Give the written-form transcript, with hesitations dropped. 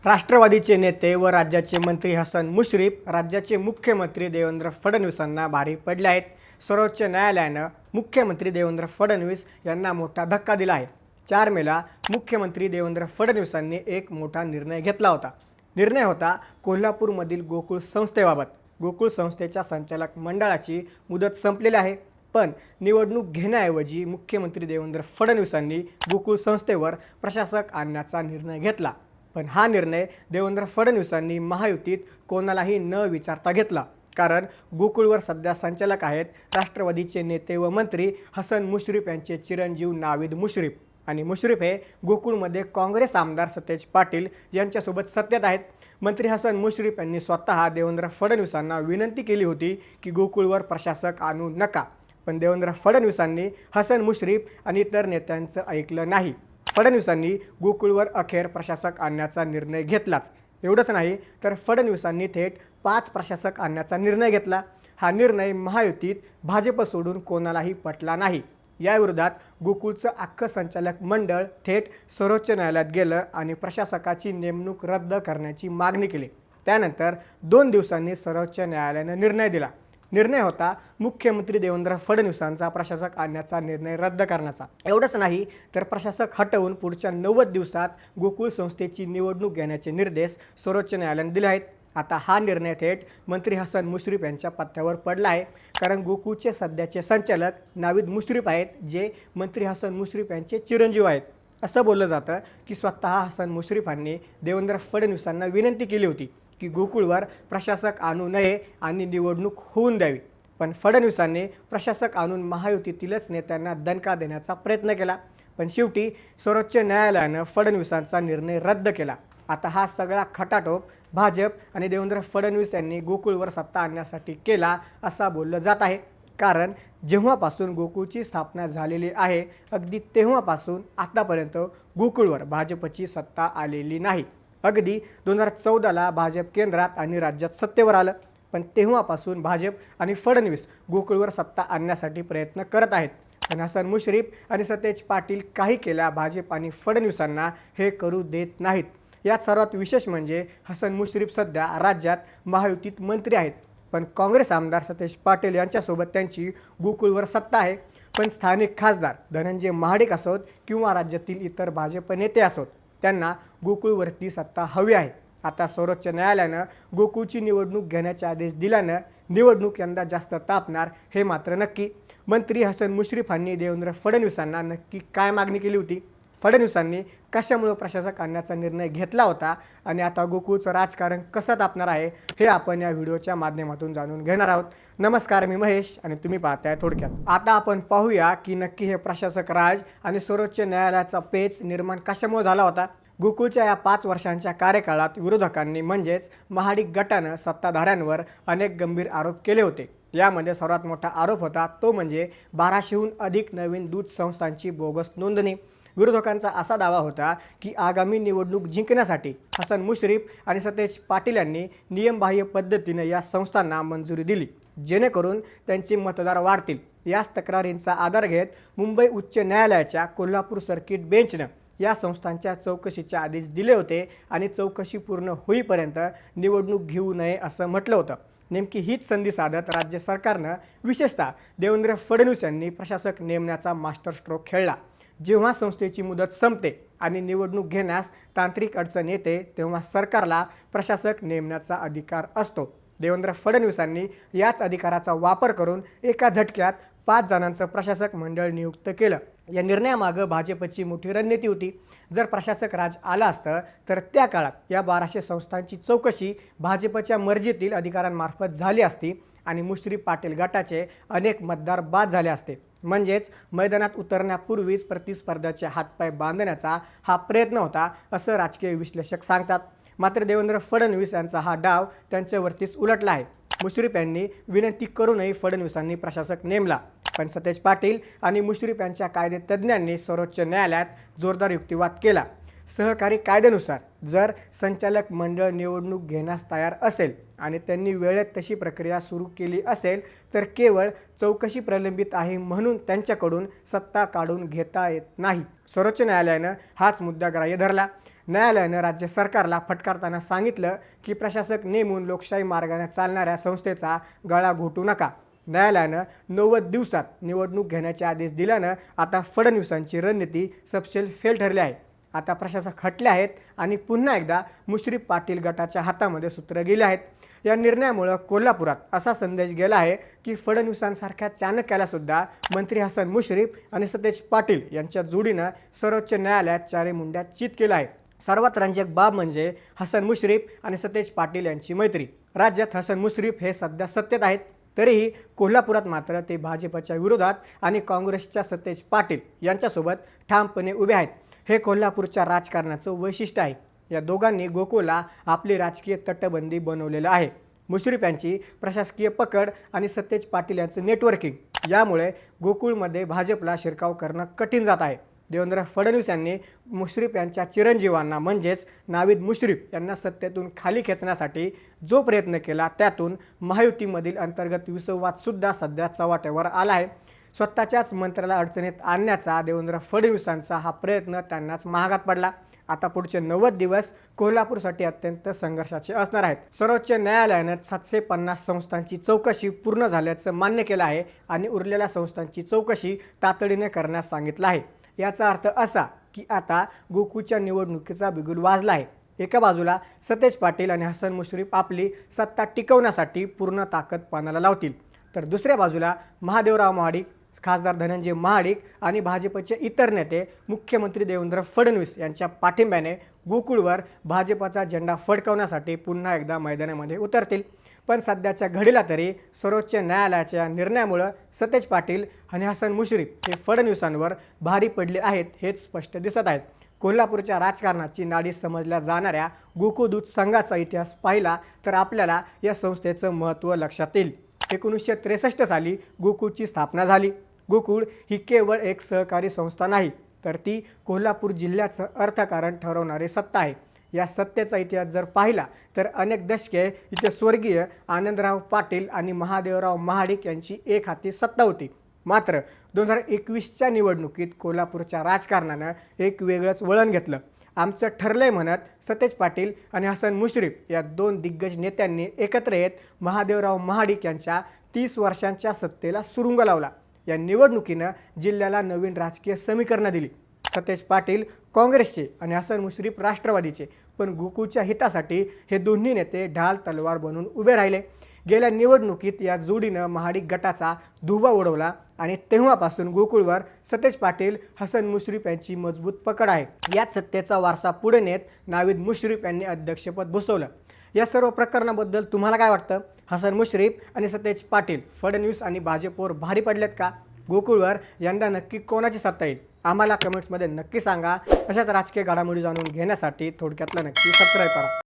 राष्ट्रवादीचे नेते व राज्याचे मंत्री हसन मुश्रीफ राज्याचे मुख्यमंत्री देवेंद्र फडणवीसांना भारी पडले आहेत। सर्वोच्च न्यायालयानं मुख्यमंत्री देवेंद्र फडणवीस यांना मोठा धक्का दिला आहे। 4 मेला मुख्यमंत्री देवेंद्र फडणवीसांनी एक मोठा निर्णय घेतला होता। निर्णय होता कोल्हापूरमधील गोकुळ संस्थेबाबत। गोकुळ संस्थेच्या संचालक मंडळाची मुदत संपलेली आहे, पण निवडणूक घेण्याऐवजी मुख्यमंत्री देवेंद्र फडणवीसांनी गोकुळ संस्थेवर प्रशासक आणण्याचा निर्णय घेतला। पण हा निर्णय देवेंद्र फडणवीसांनी महायुतीत कोणालाही न विचारता घेतला, कारण गोकुळवर सध्या संचालक आहेत राष्ट्रवादीचे नेते व मंत्री हसन मुश्रीफ यांचे चिरंजीव नावीद मुश्रीफ। आणि मुश्रीफ हे गोकुळमध्ये काँग्रेस आमदार सतेज पाटील यांच्यासोबत सत्तेत आहेत। मंत्री हसन मुश्रीफ यांनी स्वतः देवेंद्र फडणवीसांना विनंती केली होती की गोकुळवर प्रशासक आणू नका, पण देवेंद्र फडणवीसांनी हसन मुश्रीफ आणि इतर नेत्यांचं ऐकलं नाही। फडणवीसांनी गोकुळवर अखेर प्रशासक आणण्याचा निर्णय घेतलाच। एवढंच नाही तर फडणवीसांनी थेट 5 प्रशासक आणण्याचा निर्णय घेतला। हा निर्णय महायुतीत भाजप सोडून कोणालाही पटला नाही। याविरोधात गोकुळचं अख्खं संचालक मंडळ थेट सर्वोच्च न्यायालयात गेलं आणि प्रशासकाची नेमणूक रद्द करण्याची मागणी केली। त्यानंतर 2 दिवसांनी सर्वोच्च न्यायालयानं निर्णय दिला। निर्णय होता मुख्यमंत्री देवेंद्र फडणवीसांचा प्रशासक आणण्याचा निर्णय रद्द करण्याचा। एवढंच नाही तर प्रशासक हटवून पुढच्या 90 दिवसात गोकुळ संस्थेची निवडणूक घेण्याचे निर्देश सर्वोच्च न्यायालयाने दिले आहेत। आता हा निर्णय थेट मंत्री हसन मुश्रीफ यांच्या पत्त्यावर पडला आहे, कारण गोकुळचे सध्याचे संचालक नावीद मुश्रीफ आहेत, जे मंत्री हसन मुश्रीफ यांचे चिरंजीव आहेत। असं बोललं जातं की स्वतः हसन मुश्रीफांनी देवेंद्र फडणवीसांना विनंती केली होती की गोकुळवर प्रशासक आणू नये आणि निवडणूक होऊन द्यावी, पण फडणवीसांनी प्रशासक आणून महायुतीतीलच नेत्यांना दणका देण्याचा प्रयत्न केला। पण शेवटी सर्वोच्च न्यायालयानं फडणवीसांचा निर्णय रद्द केला। आता हा सगळा खटाटोप भाजप आणि देवेंद्र फडणवीस यांनी गोकुळवर सत्ता आणण्यासाठी केला असं बोललं जात आहे, कारण जेव्हापासून गोकुळची स्थापना झालेली आहे अगदी तेव्हापासून आतापर्यंत गोकुळवर भाजपची सत्ता आलेली नाही। अगदी 2014ला भाजप केंद्रात आणि राज्यात सत्तेवर आलं, पण तेव्हापासून भाजप आणि फडणवीस गोकुळवर सत्ता आणण्यासाठी प्रयत्न करत आहेत। पण हसन मुश्रीफ आणि सतेज पाटील काही केल्या भाजप आणि फडणवीसांना हे करू देत नाहीत। यात सर्वात विशेष म्हणजे हसन मुश्रीफ सध्या राज्यात महायुतीत मंत्री आहेत, पण काँग्रेस आमदार सतेज पाटील यांच्यासोबत त्यांची गोकुळवर सत्ता आहे। पण स्थानिक खासदार धनंजय महाडिक असोत किंवा राज्यातील इतर भाजप नेते असोत, त्यांना गोकुळवरती सत्ता हवी आहे। आता सर्वोच्च न्यायालयानं गोकुळची निवडणूक घेण्याचे आदेश दिल्यानं निवडणूक यंदा जास्त तापणार हे मात्र नक्की। मंत्री हसन मुश्रीफांनी देवेंद्र फडणवीसांना नक्की काय मागणी केली होती, फडणवीसांनी कशामुळे प्रशासक आणण्याचा निर्णय घेतला होता आणि आता गोकुळचं राजकारण कसं तापणार आहे हे आपण या व्हिडिओच्या माध्यमातून जाणून घेणार आहोत। नमस्कार, मी महेश आणि तुम्ही पाहताय थोडक्यात। आता आपण पाहूया की नक्की हे प्रशासक राज आणि सर्वोच्च न्यायालयाचा पेच निर्माण कशामुळे झाला होता। गोकुळच्या या 5 वर्षांच्या कार्यकाळात विरोधकांनी म्हणजेच महाडिक गटानं सत्ताधाऱ्यांवर अनेक गंभीर आरोप केले होते। यामध्ये सर्वात मोठा आरोप होता तो म्हणजे 1200हून अधिक नवीन दूध संस्थांची बोगस नोंदणी। विरोधकांचा असा दावा होता की आगामी निवडणूक जिंकण्यासाठी हसन मुश्रीफ आणि सतेज पाटील यांनी नियमबाह्य पद्धतीने या संस्थांना मंजुरी दिली, जेणेकरून त्यांचे मतदार वाढतील। याच तक्रारींचा आधार घेत मुंबई उच्च न्यायालयाच्या कोल्हापूर सर्किट बेंचनं या संस्थांच्या चौकशीचे आदेश दिले होते आणि चौकशी पूर्ण होईपर्यंत निवडणूक घेऊ नये असं म्हटलं होतं। नेमकी हीच संधी साधत राज्य सरकारनं विशेषतः देवेंद्र फडणवीस यांनी प्रशासक नेमण्याचा मास्टर स्ट्रोक खेळला। जेव्हा संस्थेची मुदत संपते आणि निवडणूक घेण्यास तांत्रिक अडचण येते, तेव्हा सरकारला प्रशासक नेमण्याचा अधिकार असतो। देवेंद्र फडणवीसांनी याच अधिकाराचा वापर करून एका झटक्यात 5 जणांचं प्रशासक मंडळ नियुक्त केलं। या निर्णयामागं भाजपची मोठी रणनीती होती। जर प्रशासक राज आला असतं तर त्या काळात या 1200 संस्थांची चौकशी भाजपच्या मर्जीतील अधिकाऱ्यांमार्फत झाली असती आणि मुश्रीफ पाटील गटाचे अनेक मतदार बाद झाले असते। म्हणजेच मैदानात उतरण्यापूर्वीच प्रतिस्पर्ध्याचे हातपाय बांधण्याचा हा प्रयत्न होता असं राजकीय विश्लेषक सांगतात। मात्र देवेंद्र फडणवीस यांचा हा डाव त्यांच्यावरतीच उलटला आहे। मुश्रीफ यांनी विनंती करूनही फडणवीसांनी प्रशासक नेमला, पण सतेज पाटील आणि मुश्रीफ यांच्या कायदेतज्ञांनी सर्वोच्च न्यायालयात जोरदार युक्तिवाद केला। सहकारी कायद्यानुसार जर संचालक मंडळ निवडणूक घेण्यास तयार असेल आणि त्यांनी वेळेत तशी प्रक्रिया सुरू केली असेल तर केवळ चौकशी प्रलंबित आहे म्हणून त्यांच्याकडून सत्ता काढून घेता येत नाही। सर्वोच्च न्यायालयानं हाच मुद्दा ग्राह्य धरला। न्यायालयानं राज्य सरकारला फटकारताना सांगितलं की प्रशासक नेमून लोकशाही मार्गाने चालणाऱ्या संस्थेचा गळा घोटू नका. न्यायालयानं 90 दिवसात निवडणूक घेण्याचे आदेश दिल्यानं आता फडणवीसांची रणनीती सपशेल फेल ठरली आहे. आता प्रशासक हटले आहेत आणि पुन्हा एकदा मुश्रीफ पाटील गटाच्या हातामध्ये सूत्र गेले आहेत. या निर्णयामुळे कोल्हापुरात असा संदेश गेला आहे की फडणवीसांसारख्या चाणक्याला सुद्धा मंत्री हसन मुश्रीफ आणि सतेज पाटील यांच्या जोडीनं सर्वोच्च न्यायालयात चारी मुंड्यात चित केलं आहे. सर्वात रंजक बाब म्हणजे हसन मुश्रीफ आणि सतेज पाटील यांची मैत्री. राज्यात हसन मुश्रीफ हे सध्या सत्तेत आहेत, तरीही कोल्हापुरात मात्र ते भाजपच्या विरोधात आणि काँग्रेसच्या सतेज पाटील यांच्यासोबत ठामपणे उभे आहेत. हे कोल्हापूरच्या राजकारणाचं वैशिष्ट्य आहे. या दोघांनी गोकुळला आपली राजकीय तटबंदी बनवलेलं आहे. मुश्रीफ यांची प्रशासकीय पकड आणि सतेज पाटील यांचं नेटवर्किंग यामुळे गोकुळमध्ये भाजपला शिरकाव करणं कठीण जात आहे. देवेंद्र फडणवीस यांनी मुश्रीफ यांच्या चिरंजीवांना म्हणजेच नावीद मुश्रीफ यांना सत्तेतून खाली खेचण्यासाठी जो प्रयत्न केला त्यातून महायुतीमधील अंतर्गत विसंवादसुद्धा सध्या चव्हाट्यावर आला आहे. स्वतःच्याच मंत्र्याला अडचणीत आणण्याचा देवेंद्र फडणवीसांचा हा प्रयत्न त्यांनाच महागात पडला. आता पुढचे 90 दिवस कोल्हापूरसाठी अत्यंत संघर्षाचे असणार आहेत. सर्वोच्च न्यायालयानं 750 संस्थांची चौकशी पूर्ण झाल्याचं मान्य केलं आहे आणि उरलेल्या संस्थांची चौकशी तातडीने करण्यास सांगितलं आहे. याचा अर्थ असा की आता गोकुळच्या निवडणुकीचा बिगुल वाजला आहे. एका बाजूला सतेज पाटील आणि हसन मुश्रीफ आपली सत्ता टिकवण्यासाठी पूर्ण ताकद पणाला लावतील, तर दुसऱ्या बाजूला महादेवराव महाडिक, खासदार धनंजय महाडिक आणि भाजपचे इतर नेते मुख्यमंत्री देवेंद्र फडणवीस यांच्या पाठिंब्याने गोकुळवर भाजपचा झेंडा फडकवण्यासाठी पुन्हा एकदा मैदानामध्ये उतरतील. पण सध्याच्या घडीला तरी सर्वोच्च न्यायालयाच्या निर्णयामुळे सतेज पाटील आणि हसन मुश्रीफ हे फडणवीसांवर भारी पडले आहेत हेच स्पष्ट दिसत आहेत. कोल्हापूरच्या राजकारणाची नाडी समजल्या जाणाऱ्या गोकुळ दूत संघाचा इतिहास पाहिला तर आपल्याला या संस्थेचं महत्त्व लक्षात येईल. 1963 साली गोकुळची स्थापना झाली. गोकुळ ही केवळ एक सहकारी संस्था नाही, तर ती कोल्हापूर जिल्ह्याचं अर्थकारण ठरवणारी सत्ता आहे. या सत्तेचा इतिहास जर पाहिला तर अनेक दशके इथे स्वर्गीय आनंदराव पाटील आणि महादेवराव महाडिक यांची एक हाती सत्ता होती. मात्र 2021च्या निवडणुकीत कोल्हापूरच्या राजकारणानं एक वेगळंच वळण घेतलं. आमचं ठरलंय म्हणत सतेज पाटील आणि हसन मुश्रीफ या दोन दिग्गज नेत्यांनी एकत्र येत महादेवराव महाडिक यांच्या 30 वर्षांच्या सत्तेला सुरुंग लावला. या निवडणुकीनं जिल्ह्याला नवीन राजकीय समीकरणं दिली. सतेज पाटील काँग्रेसचे आणि हसन मुश्रीफ राष्ट्रवादीचे, पण गोकुळच्या हितासाठी हे दोन्ही नेते ढाल तलवार बनून उभे राहिले. गेल्या निवडणुकीत या जोडीनं महाडिक गटाचा धुव्वा उडवला आणि तेव्हापासून गोकुळवर सतेज पाटील, हसन मुश्रीफ यांची मजबूत पकड आहे. याच सत्तेचा वारसा पुढे नेत नावीद मुश्रीफ यांनी अध्यक्षपद भूषवलं. या सर्व प्रकरणाबद्दल तुम्हाला काय वाटतं? हसन मुश्रीफ आणि सतेज पाटील फडणवीस आणि भाजपवर भारी पडलेत का? गोकुळवर यंदा नक्की कोणाची सत्ता येईल? आम्हाला कमेंट्समध्ये नक्की सांगा. अशाच राजकीय घडामोडी जाणून घेण्यासाठी थोडक्यातला नक्की सबस्क्राईब करा.